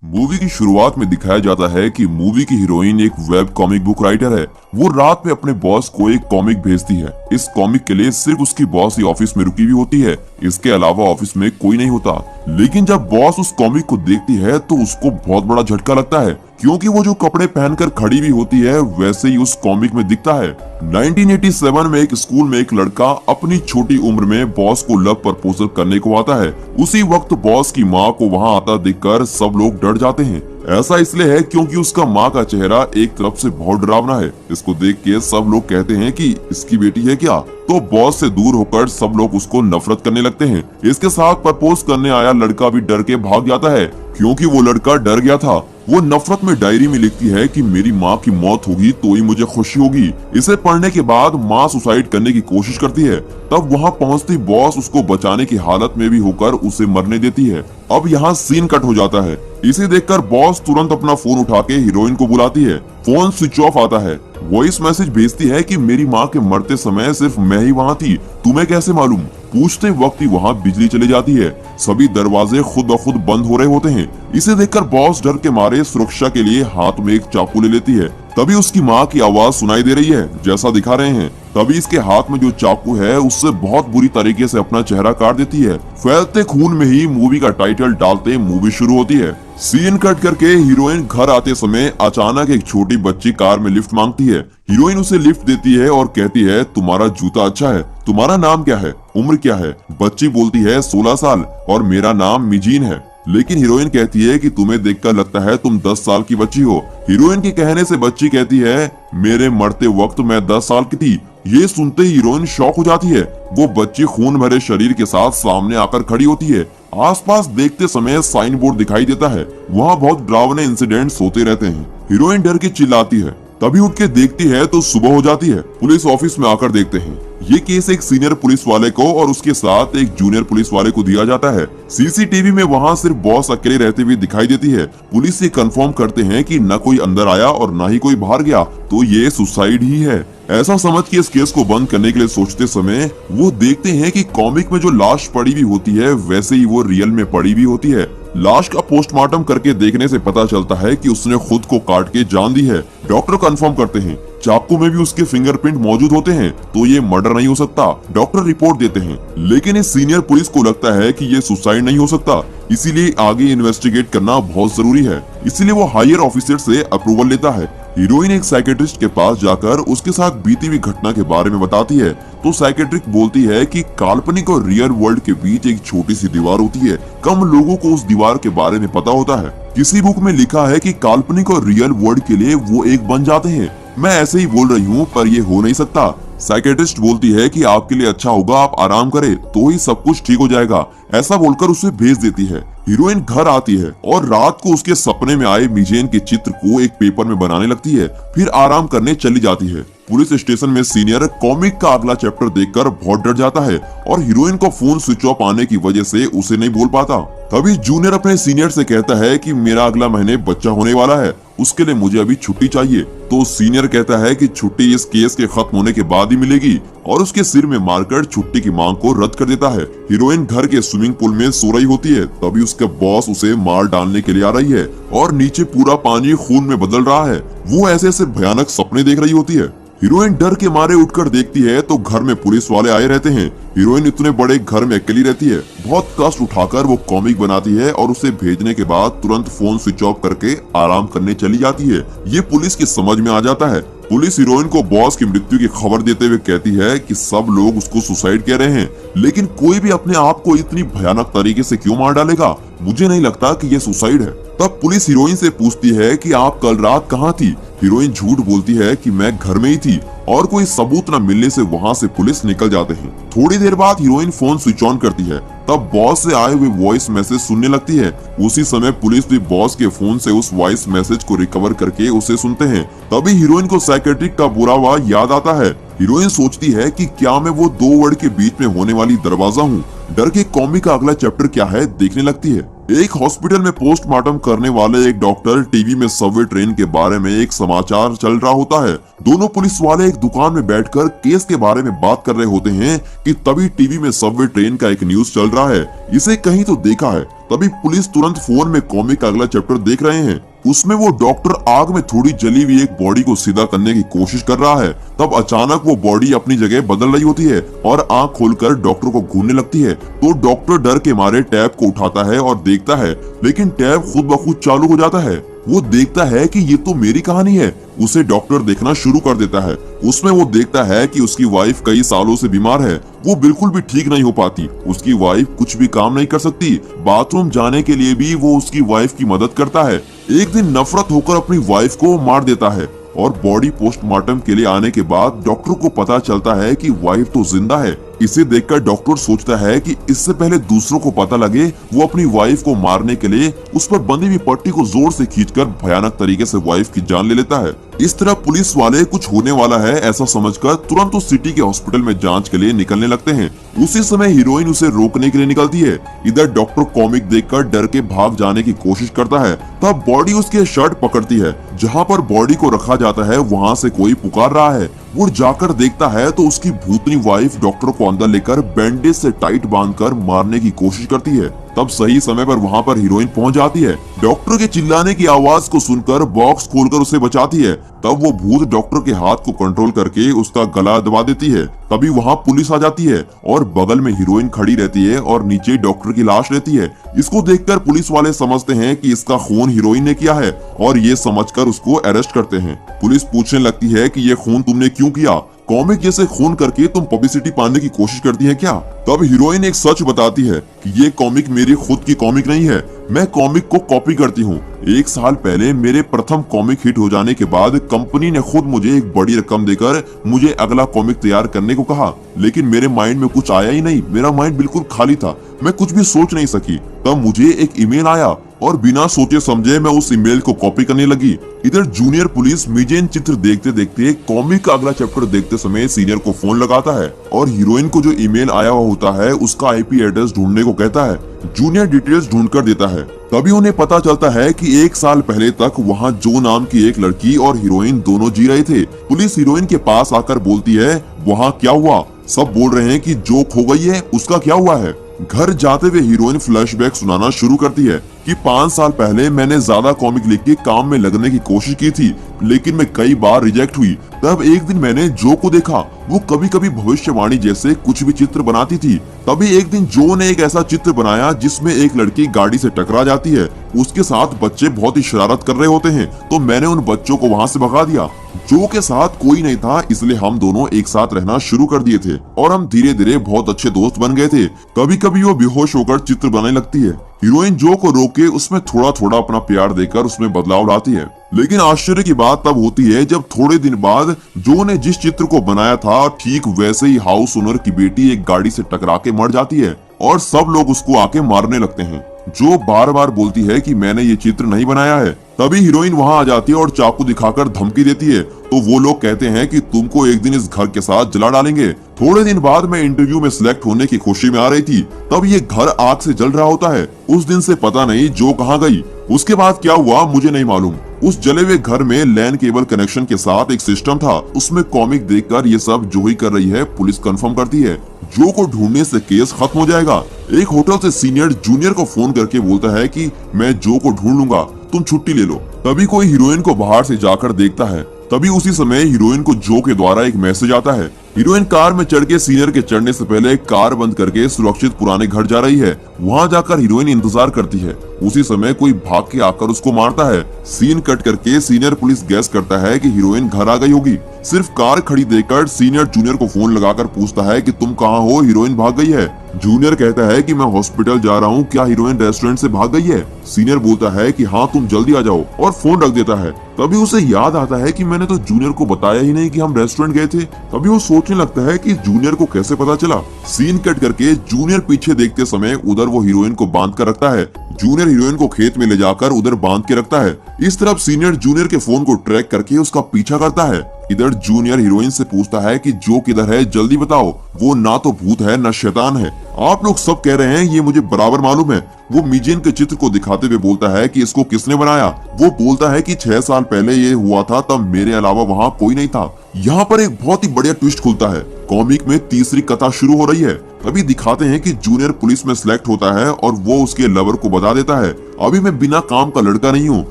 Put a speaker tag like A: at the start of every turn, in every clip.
A: Movie की शुरुआत में दिखाया जाता है कि मूवी की हीरोइन एक वेब कॉमिक बुक राइटर है। वो रात में अपने बॉस को एक कॉमिक भेजती है। इस कॉमिक के लिए सिर्फ उसकी बॉस ही ऑफिस में रुकी हुई होती है, इसके अलावा ऑफिस में कोई नहीं होता। लेकिन जब बॉस उस कॉमिक को देखती है तो उसको बहुत बड़ा झटका लगता है, क्योंकि वो जो कपड़े पहनकर खड़ी हुई होती है वैसे ही उस कॉमिक में दिखता है। 1987 में एक स्कूल में एक लड़का अपनी छोटी उम्र में बॉस को लव प्रपोजल करने को आता है। उसी वक्त बॉस की माँ को वहाँ आता देखकर सब लोग डर जाते हैं। ऐसा इसलिए है क्योंकि उसका माँ का चेहरा एक तरफ से बहुत डरावना है। इसको देख के सब लोग कहते हैं कि इसकी बेटी है क्या। तो बॉस से दूर होकर सब लोग उसको नफरत करने लगते हैं। इसके साथ प्रपोज करने आया लड़का भी डर के भाग जाता है, क्योंकि वो लड़का डर गया था। वो नफरत में डायरी में लिखती है कि मेरी माँ की मौत होगी तो ही मुझे खुशी होगी। इसे पढ़ने के बाद माँ सुसाइड करने की कोशिश करती है। तब वहाँ पहुँचती बॉस उसको बचाने की हालत में भी होकर उसे मरने देती है। अब यहाँ सीन कट हो जाता है। इसे देखकर बॉस तुरंत अपना फोन उठा के हीरोइन को बुलाती है। फोन स्विच ऑफ आता है। वॉइस मैसेज भेजती है कि मेरी माँ के मरते समय सिर्फ मैं ही वहाँ थी, तुम्हें कैसे मालूम। पूछते वक्त ही वहाँ बिजली चली जाती है। सभी दरवाजे खुद ब खुद बंद हो रहे होते हैं। इसे देखकर बॉस डर के मारे सुरक्षा के लिए हाथ में एक चाकू ले लेती है। तभी उसकी माँ की आवाज सुनाई दे रही है जैसा दिखा रहे हैं। तभी इसके हाथ में जो चाकू है उससे बहुत बुरी तरीके से अपना चेहरा काट देती है। फैलते खून में ही मूवी का टाइटल डालते मूवी शुरू होती है। सीन कट करके हीरोइन घर आते समय अचानक एक छोटी बच्ची कार में लिफ्ट मांगती है। हीरोइन उसे लिफ्ट देती है और कहती है तुम्हारा जूता अच्छा है, तुम्हारा नाम क्या है, उम्र क्या है। बच्ची बोलती है 16 साल और मेरा नाम मिजीन है। लेकिन हीरोइन कहती है कि तुम्हें देखकर लगता है तुम 10 साल की बच्ची हो। हीरोइन के कहने से बच्ची कहती है मेरे मरते वक्त मैं 10 साल की थी। ये सुनते ही हीरोइन शॉक हो जाती है। वो बच्ची खून भरे शरीर के साथ सामने आकर खड़ी होती है। आसपास देखते समय साइन बोर्ड दिखाई देता है। वहाँ बहुत डरावने इंसिडेंट्स होते रहते हैं। हीरोइन डर के चिल्लाती है। तभी उठ के देखती है तो सुबह हो जाती है। पुलिस ऑफिस में आकर देखते हैं। ये केस एक सीनियर पुलिस वाले को और उसके साथ एक जूनियर पुलिस वाले को दिया जाता है। सीसीटीवी में वहाँ सिर्फ बॉस अकेले रहते हुए दिखाई देती है। पुलिस ये कंफर्म करते हैं कि न कोई अंदर आया और न ही कोई बाहर गया, तो ये सुसाइड ही है। ऐसा समझ के इस केस को बंद करने के लिए सोचते समय वो देखते हैं कि कॉमिक में जो लाश पड़ी हुई होती है वैसे ही वो रियल में पड़ी हुई होती है। लाश का पोस्टमार्टम करके देखने से पता चलता है कि उसने खुद को काट के जान दी है। डॉक्टर कंफर्म करते हैं चाकू में भी उसके फिंगरप्रिंट मौजूद होते हैं, तो ये मर्डर नहीं हो सकता। डॉक्टर रिपोर्ट देते हैं, लेकिन इस सीनियर पुलिस को लगता है कि ये सुसाइड नहीं हो सकता, इसीलिए आगे इन्वेस्टिगेट करना बहुत जरूरी है। इसीलिए वो हायर ऑफिसर से अप्रूवल लेता है। हीरोइन एक साइकेट्रिस्ट के पास जाकर उसके साथ बीती हुई घटना के बारे में बताती है, तो साइकेट्रिस्ट बोलती है कि काल्पनिक और रियल वर्ल्ड के बीच एक छोटी सी दीवार होती है। कम लोगों को उस दीवार के बारे में पता होता है। किसी बुक में लिखा है कि काल्पनिक और रियल वर्ल्ड के लिए वो एक बन जाते हैं। मैं ऐसे ही बोल रही हूँ, पर ये हो नहीं सकता। साइकेट्रिस्ट बोलती है कि आपके लिए अच्छा होगा आप आराम करें, तो ही सब कुछ ठीक हो जाएगा। ऐसा बोलकर उसे भेज देती है। हीरोइन घर आती है और रात को उसके सपने में आए मिजेन के चित्र को एक पेपर में बनाने लगती है, फिर आराम करने चली जाती है। पुलिस स्टेशन में सीनियर कॉमिक का अगला चैप्टर देखकर बहुत डर जाता है और हीरोइन को फोन स्विच ऑफ आने की वजह से उसे नहीं बोल पाता। तभी जूनियर अपने सीनियर से कहता है कि मेरा अगला महीने बच्चा होने वाला है, उसके लिए मुझे अभी छुट्टी चाहिए। तो सीनियर कहता है कि छुट्टी इस केस के खत्म होने के बाद ही मिलेगी और उसके सिर में मारकर छुट्टी की मांग को रद्द कर देता है। हीरोइन घर के स्विमिंग पूल में सो रही होती है। तभी उसका बॉस उसे मार डालने के लिए आ रही है और नीचे पूरा पानी खून में बदल रहा है। वो ऐसे ऐसे भयानक सपने देख रही होती है। हीरोइन डर के मारे उठकर देखती है तो घर में पुलिस वाले आए रहते हैं। हीरोइन इतने बड़े घर में अकेली रहती है। बहुत कष्ट उठाकर वो कॉमिक बनाती है और उसे भेजने के बाद तुरंत फोन स्विच ऑफ करके आराम करने चली जाती है। ये पुलिस की समझ में आ जाता है। पुलिस हीरोइन को बॉस की मृत्यु की खबर देते हुए कहती है कि सब लोग उसको सुसाइड कह रहे हैं, लेकिन कोई भी अपने आप को इतनी भयानक तरीके से क्यों मार डालेगा। मुझे नहीं लगता कि ये सुसाइड है। तब पुलिस हीरोइन से पूछती है कि आप कल रात कहाँ थी। हीरोइन झूठ बोलती है कि मैं घर में ही थी और कोई सबूत न मिलने से वहाँ से पुलिस निकल जाते हैं। थोड़ी देर बाद हीरोइन फोन स्विच ऑन करती है। तब बॉस से आए हुए वॉइस मैसेज सुनने लगती है। उसी समय पुलिस भी बॉस के फोन से उस वॉइस मैसेज को रिकवर करके उसे सुनते हैं। तभी हीरोइन को साइकेट्रिक का बुरा हुआ याद आता है। हीरोइन सोचती है कि क्या मैं वो दो वर्ड के बीच में होने वाली दरवाजा हूँ। डर के कॉमिक का अगला चैप्टर क्या है देखने लगती है। एक हॉस्पिटल में पोस्टमार्टम करने वाले एक डॉक्टर टीवी में सबवे ट्रेन के बारे में एक समाचार चल रहा होता है। दोनों पुलिस वाले एक दुकान में बैठकर केस के बारे में बात कर रहे होते हैं कि तभी टीवी में सबवे ट्रेन का एक न्यूज चल रहा है। इसे कहीं तो देखा है। तभी पुलिस तुरंत फोन में कॉमिक का अगला चैप्टर देख रहे हैं। उसमें वो डॉक्टर आग में थोड़ी जली हुई एक बॉडी को सीधा करने की कोशिश कर रहा है। तब अचानक वो बॉडी अपनी जगह बदल रही होती है और आंख खोलकर डॉक्टर को घूरने लगती है। तो डॉक्टर डर के मारे टैब को उठाता है और देखता है, लेकिन टैब खुद ब खुद चालू हो जाता है। वो देखता है कि ये तो मेरी कहानी है। उसे डॉक्टर देखना शुरू कर देता है। उसमें वो देखता है कि उसकी वाइफ कई सालों से बीमार है। वो बिल्कुल भी ठीक नहीं हो पाती। उसकी वाइफ कुछ भी काम नहीं कर सकती। बाथरूम जाने के लिए भी वो उसकी वाइफ की मदद करता है। एक दिन नफरत होकर अपनी वाइफ को मार देता है और बॉडी पोस्टमार्टम के लिए आने के बाद डॉक्टर को पता चलता है कि वाइफ तो जिंदा है। इसे देखकर डॉक्टर सोचता है कि इससे पहले दूसरों को पता लगे, वो अपनी वाइफ को मारने के लिए उस पर बंधी हुई पट्टी को जोर से खींचकर भयानक तरीके से वाइफ की जान ले लेता है। इस तरह पुलिस वाले कुछ होने वाला है ऐसा समझकर तुरंत उस सिटी के हॉस्पिटल में जांच के लिए निकलने लगते हैं। उसी समय हीरोइन उसे रोकने के लिए निकलती है। इधर डॉक्टर कॉमिक देखकर डर के भाग जाने की कोशिश करता है। तब बॉडी उसके शर्ट पकड़ती है। जहाँ पर बॉडी को रखा जाता है वहाँ से कोई पुकार रहा है। वो जाकर देखता है तो उसकी भूतनी वाइफ डॉक्टर को अंदर लेकर बैंडेज से टाइट बांधकर मारने की कोशिश करती है। तब सही समय पर वहाँ पर हीरोइन पहुँच जाती है। डॉक्टर के चिल्लाने की आवाज को सुनकर बॉक्स खोलकर उसे बचाती है। तब वो भूत डॉक्टर के हाथ को कंट्रोल करके उसका गला दबा देती है। तभी वहाँ पुलिस आ जाती है और बगल में हीरोइन खड़ी रहती है और नीचे डॉक्टर की लाश रहती है। इसको देखकर पुलिस वाले समझते हैं कि इसका खून हीरोइन ने किया है और ये समझकर उसको अरेस्ट करते हैं। पुलिस पूछने लगती है कि ये खून तुमने क्यों किया? कॉमिक जैसे खून करके तुम पब्लिसिटी पाने की कोशिश करती है क्या? तब हीरोइन एक सच बताती है कि ये कॉमिक मेरी खुद की कॉमिक नहीं है, मैं कॉमिक को कॉपी करती हूँ। 1 साल पहले मेरे प्रथम कॉमिक हिट हो जाने के बाद कंपनी ने खुद मुझे एक बड़ी रकम देकर मुझे अगला कॉमिक तैयार करने को कहा, लेकिन मेरे माइंड में कुछ आया ही नहीं। मेरा माइंड बिल्कुल खाली था, मैं कुछ भी सोच नहीं सकी। तब मुझे एक ईमेल आया और बिना सोचे समझे मैं उस ईमेल को कॉपी करने लगी। इधर जूनियर पुलिस मिजेन चित्र देखते देखते कॉमिक का अगला चैप्टर देखते समय सीनियर को फोन लगाता है और हीरोइन को जो ईमेल आया हुआ होता है उसका आईपी एड्रेस ढूंढने को कहता है। जूनियर डिटेल्स ढूंढकर देता है। तभी उन्हें पता चलता है कि 1 साल पहले तक वहाँ जो नाम की एक लड़की और हीरोइन दोनों जी रहे थे। पुलिस हीरोइन के पास आकर बोलती है, वहाँ क्या हुआ? सब बोल रहे हैं कि जो खो गई है उसका क्या हुआ है? घर जाते हुए हीरोइन फ्लैशबैक सुनाना शुरू करती है कि 5 साल पहले मैंने ज्यादा कॉमिक लिख के काम में लगने की कोशिश की थी, लेकिन मैं कई बार रिजेक्ट हुई। तब एक दिन मैंने जो को देखा। वो कभी कभी भविष्यवाणी जैसे कुछ भी चित्र बनाती थी। तभी एक दिन जो ने एक ऐसा चित्र बनाया जिसमें एक लड़की गाड़ी से टकरा जाती है। उसके साथ बच्चे बहुत ही शरारत कर रहे होते हैं, तो मैंने उन बच्चों को वहाँ से भगा दिया। जो के साथ कोई नहीं था, इसलिए हम दोनों एक साथ रहना शुरू कर दिए थे और हम धीरे धीरे बहुत अच्छे दोस्त बन गए थे। कभी कभी वो बेहोश होकर चित्र बनाने लगती है। हीरोइन जो को रोके उसमें थोड़ा थोड़ा अपना प्यार देकर उसमें बदलाव लाती है। लेकिन आश्चर्य की बात तब होती है जब थोड़े दिन बाद जो ने जिस चित्र को बनाया था ठीक वैसे ही हाउस ओनर की बेटी एक गाड़ी से टकरा के मर जाती है और सब लोग उसको आके मारने लगते हैं। जो बार बार बोलती है कि मैंने ये चित्र नहीं बनाया है। तभी हीरोइन वहां आ जाती है और चाकू दिखाकर धमकी देती है। तो वो लोग कहते हैं कि तुमको एक दिन इस घर के साथ जला डालेंगे। थोड़े दिन बाद मैं इंटरव्यू में सिलेक्ट होने की खुशी में आ रही थी, तब ये घर आग से जल रहा होता है। उस दिन से पता नहीं जो कहाँ गई। उसके बाद क्या हुआ मुझे नहीं मालूम। उस जले हुए घर में लैन केबल कनेक्शन के साथ एक सिस्टम था। उसमें कॉमिक देखकर ये सब जो ही कर रही है पुलिस कंफर्म करती है। जो को ढूंढने से केस खत्म हो जाएगा। एक होटल से सीनियर जूनियर को फोन करके बोलता है कि मैं जो को ढूंढ लूंगा, तुम छुट्टी ले लो। तभी कोई हीरोइन को बाहर से जाकर देखता है। तभी उसी समय हीरोइन को जो के द्वारा एक मैसेज आता है। हीरोइन कार में चढ़ के सीनियर के चढ़ने से पहले कार बंद करके सुरक्षित पुराने घर जा रही है। वहां जाकर हीरोइन इंतजार करती है। उसी समय कोई भाग के आकर उसको मारता है। सीन कट करके सीनियर पुलिस गैस करता है कि हीरोइन घर आ गई होगी। सिर्फ कार खड़ी देखकर सीनियर जूनियर को फोन लगाकर पूछता है कि तुम कहाँ हो, हीरोइन भाग गई है। जूनियर कहता है कि मैं हॉस्पिटल जा रहा हूँ, क्या हीरोइन रेस्टोरेंट से भाग गई है? सीनियर बोलता है कि हाँ तुम जल्दी आ जाओ और फोन रख देता है। तभी उसे याद आता है कि मैंने तो जूनियर को बताया ही नहीं कि हम रेस्टोरेंट गए थे। तभी वो सोचने लगता है कि जूनियर को कैसे पता चला। सीन कट करके जूनियर पीछे देखते समय उधर वो हीरोइन को बांध कर रखता है। जूनियर हीरोइन को खेत में ले जाकर उधर बांध के रखता है। इस तरफ सीनियर जूनियर के फोन को ट्रैक करके उसका पीछा करता है। इधर जूनियर हीरोइन से पूछता है कि जो किधर है, जल्दी बताओ। वो ना तो भूत है ना शैतान है। आप लोग सब कह रहे हैं ये मुझे बराबर मालूम है, वो मीजेन के चित्र को दिखाते हुए बोलता है कि इसको किसने बनाया। वो बोलता है कि 6 साल पहले ये हुआ था, तब मेरे अलावा वहाँ कोई नहीं था। यहाँ पर एक बहुत ही बढ़िया ट्विस्ट खुलता है। कॉमिक में तीसरी कथा शुरू हो रही है। तभी दिखाते हैं कि जूनियर पुलिस में सिलेक्ट होता है और वो उसके लवर को बता देता है, अभी मैं बिना काम का लड़का नहीं हूँ।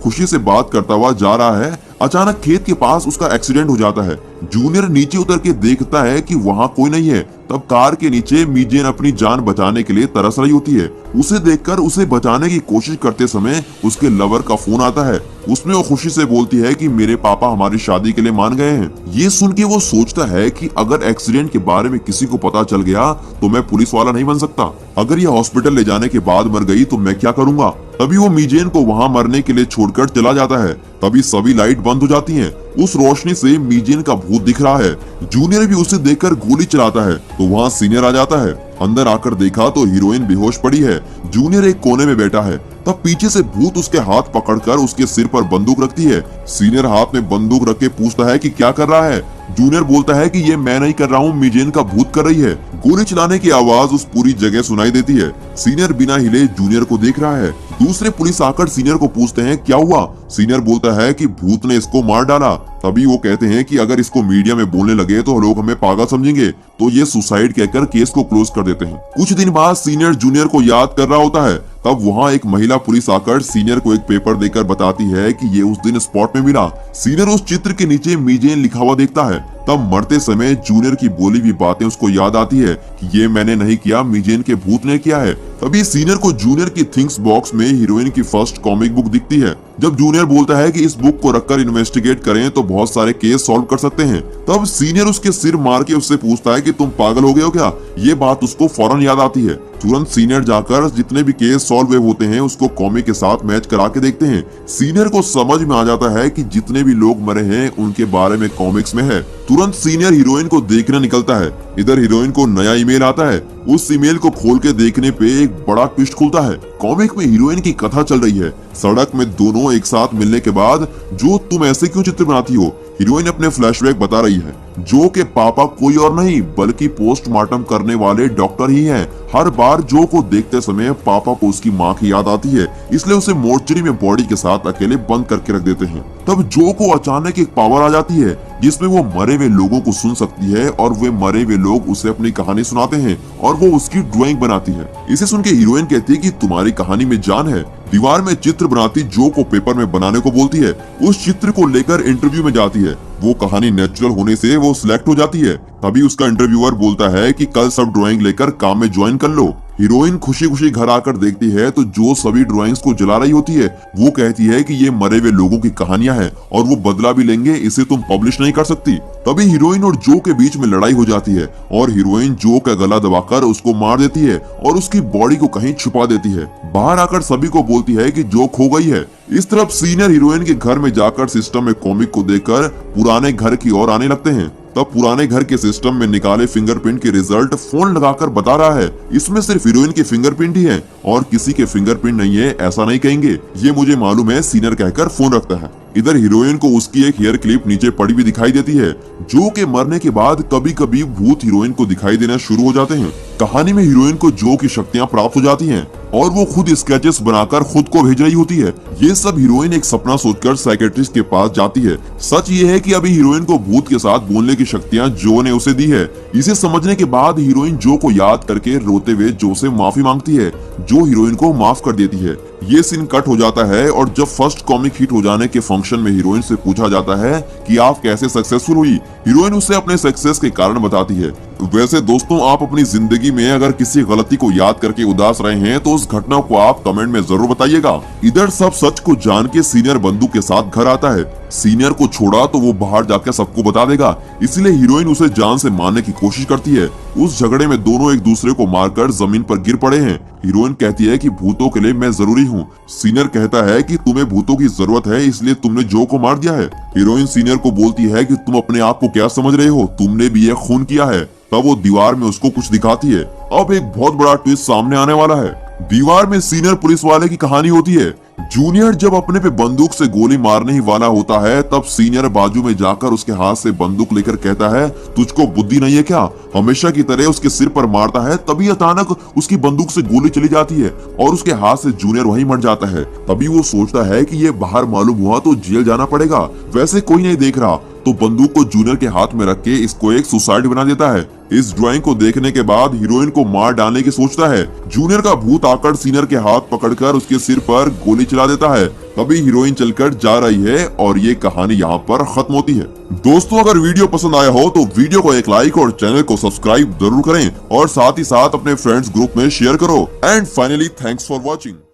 A: खुशी से बात करता हुआ जा रहा है, अचानक खेत के पास उसका एक्सीडेंट हो जाता है। जूनियर नीचे उतर के देखता है कि वहाँ कोई नहीं है। तब कार के नीचे मीजेन अपनी जान बचाने के लिए तरस रही होती है। उसे देखकर उसे बचाने की कोशिश करते समय उसके लवर का फोन आता है। उसमें वो खुशी से बोलती है कि मेरे पापा हमारी शादी के लिए मान गए हैं। ये सुन के वो सोचता है कि अगर एक्सीडेंट के बारे में किसी को पता चल गया तो मैं पुलिस वाला नहीं बन सकता। अगर ये हॉस्पिटल ले जाने के बाद मर गई तो मैं क्या करूंगा। तभी वो मीजेन को वहाँ मरने के लिए छोड़कर चला जाता है। तभी सभी लाइट बंद हो जाती हैं। उस रोशनी से मीजेन का भूत दिख रहा है। जूनियर भी उसे देखकर गोली चलाता है तो वहाँ सीनियर आ जाता है। अंदर आकर देखा तो हीरोइन बेहोश पड़ी है। जूनियर एक कोने में बैठा है। तब पीछे से भूत उसके हाथ पकड़कर उसके सिर पर बंदूक रखती है। सीनियर हाथ में बंदूक रख के पूछता है कि क्या कर रहा है। जूनियर बोलता है कि ये मैं नहीं कर रहा हूँ, मीजेन का भूत कर रही है। गोली चलाने की आवाज उस पूरी जगह सुनाई देती है। सीनियर बिना हिले जूनियर को देख रहा है। दूसरे पुलिस आकर सीनियर को पूछते हैं क्या हुआ। सीनियर बोलता है कि भूत ने इसको मार डाला। तभी वो कहते हैं कि अगर इसको मीडिया में बोलने लगे तो लोग हमें पागल समझेंगे, तो ये सुसाइड कहकर केस को क्लोज कर देते हैं। कुछ दिन बाद सीनियर जूनियर को याद कर रहा होता है। तब वहाँ एक महिला पुलिस आकर सीनियर को एक पेपर देकर बताती है कि ये उस दिन स्पॉट में मिला। सीनियर उस चित्र के नीचे मीजेन लिखा हुआ देखता है। तब मरते समय जूनियर की बोली हुई बातें उसको याद आती है कि ये मैंने नहीं किया, मीजेन के भूत ने किया है। तभी सीनियर को जूनियर की थिंग्स बॉक्स में हीरोइन की फर्स्ट कॉमिक बुक दिखती है। जब जूनियर बोलता है कि इस बुक को रखकर इन्वेस्टिगेट करें तो बहुत सारे केस सॉल्व कर सकते हैं। तब सीनियर उसके सिर मार के उससे पूछता है कि तुम पागल हो गए हो क्या। ये बात उसको फौरन याद आती है। तुरंत सीनियर जाकर जितने भी केस सॉल्व हुए होते हैं उसको कॉमिक के साथ मैच करा के देखते हैं। सीनियर को समझ में आ जाता है कि जितने भी लोग मरे हैं उनके बारे में कॉमिक्स में है। तुरंत सीनियर हीरोइन को देखने निकलता है। इधर हीरोइन को नया ईमेल आता है। उस ईमेल को खोल के देखने पे एक बड़ा ट्विस्ट खुलता है। कॉमिक में हीरोइन की कथा चल रही है। सड़क में दोनों एक साथ मिलने के बाद जो तुम ऐसे क्यों चित्र बनाती हो, हीरोइन अपने फ्लैशबैक बता रही है। जो के पापा कोई और नहीं बल्कि पोस्टमार्टम करने वाले डॉक्टर ही हैं। हर बार जो को देखते समय पापा को उसकी माँ की याद आती है, इसलिए उसे मोर्चरी में बॉडी के साथ अकेले बंद करके रख देते हैं। तब जो को अचानक एक पावर आ जाती है जिसमें वो मरे हुए लोगों को सुन सकती है और वे मरे हुए लोग उसे अपनी कहानी सुनाते हैं और वो उसकी ड्राइंग बनाती है। इसे सुन के हीरोइन कहती है कि तुम्हारी कहानी में जान है। दीवार में चित्र बनाती जो को पेपर में बनाने को बोलती है। उस चित्र को लेकर इंटरव्यू में जाती है। वो कहानी नेचुरल होने से वो सिलेक्ट हो जाती है। तभी उसका इंटरव्यूअर बोलता है कि कल सब ड्राइंग लेकर काम में ज्वाइन कर लो। हीरोइन खुशी खुशी घर आकर देखती है तो जो सभी ड्राइंग्स को जला रही होती है। वो कहती है कि ये मरे हुए लोगों की कहानियां हैं और वो बदला भी लेंगे, इसे तुम पब्लिश नहीं कर सकती। तभी हीरोइन और जो के बीच में लड़ाई हो जाती है और हीरोइन जो का गला दबाकर उसको मार देती है और उसकी बॉडी को कहीं छुपा देती है। बाहर आकर सभी को बोलती है कि जो खो गई है। इस तरफ सीनियर हीरोइन के घर में जाकर सिस्टम में कॉमिक को देखकर पुराने घर की ओर आने लगते हैं। तब पुराने घर के सिस्टम में निकाले फिंगरप्रिंट के रिजल्ट फोन लगाकर बता रहा है इसमें सिर्फ हीरोइन के फिंगरप्रिंट ही है और किसी के फिंगरप्रिंट नहीं है, ऐसा नहीं कहेंगे, ये मुझे मालूम है, सीनियर कहकर फोन रखता है। इधर हीरोइन को उसकी एक हेयर क्लिप नीचे पड़ी हुई दिखाई देती है। जो के मरने के बाद कभी कभी भूत हीरोइन को दिखाई देना शुरू हो जाते हैं। कहानी में हीरोइन को जो की शक्तियां प्राप्त हो जाती हैं और वो खुद स्केचेस बनाकर खुद को भेज रही होती है। ये सब हीरोइन एक सपना सोचकर साइकेट्रिस्ट के पास जाती है। सच ये है कि अभी हीरोइन को भूत के साथ बोलने की शक्तियां जो ने उसे दी है। इसे समझने के बाद हीरोइन जो को याद करके रोते हुए जो से माफी मांगती है। जो हीरोइन को माफ कर देती है। ये सीन कट हो जाता है और जब फर्स्ट कॉमिक हिट हो जाने के फंक्शन में हीरोइन से पूछा जाता है कि आप कैसे सक्सेसफुल हुई, हीरोइन उसे अपने सक्सेस के कारण बताती है। वैसे दोस्तों, आप अपनी जिंदगी में अगर किसी गलती को याद करके उदास रहे हैं तो उस घटना को आप कमेंट में जरूर बताइएगा। इधर सब सच को जान के सीनियर बंदूक के साथ घर आता है। सीनियर को छोड़ा तो वो बाहर जाकर सबको बता देगा, इसलिए हीरोइन उसे जान से मारने की कोशिश करती है। उस झगड़े में दोनों एक दूसरे को मारकर जमीन पर गिर पड़े हैं। हीरोइन कहती है कि भूतों के लिए मैं जरूरी हूँ। सीनियर कहता है कि तुम्हें भूतों की जरूरत है, इसलिए तुमने जो को मार दिया है। हीरोइन सीनियर को बोलती है कि तुम अपने आप को क्या समझ रहे हो, तुमने भी ये खून किया है। तब वो दीवार में उसको कुछ दिखाती है। अब एक बहुत बड़ा ट्विस्ट सामने आने वाला है। दीवार में सीनियर पुलिस वाले की कहानी होती है। जूनियर जब अपने पे बंदूक से गोली मारने ही वाला होता है तब सीनियर बाजू में जाकर उसके हाथ से बंदूक लेकर कहता है, तुझको बुद्धि नहीं है क्या? हमेशा की तरह उसके सिर पर मारता है, तभी अचानक उसकी बंदूक से गोली चली जाती है और उसके हाथ से जूनियर वहीं मर जाता है। तभी वो सोचता है कि ये बाहर मालूम हुआ तो जेल जाना पड़ेगा, वैसे कोई नहीं देख रहा, तो बंदूक को जूनियर के हाथ में रख के इसको एक सुसाइड बना देता है। इस ड्राइंग को देखने के बाद हीरोइन को मार डालने की सोचता है। जूनियर का भूत आकर सीनियर के हाथ पकड़कर उसके सिर पर गोली चला देता है। तभी हीरोइन चलकर जा रही है और ये कहानी यहाँ पर खत्म होती है। दोस्तों, अगर वीडियो पसंद आया हो तो वीडियो को एक लाइक और चैनल को सब्सक्राइब जरूर करें और साथ ही साथ अपने फ्रेंड्स ग्रुप में शेयर करो। And finally thanks for watching.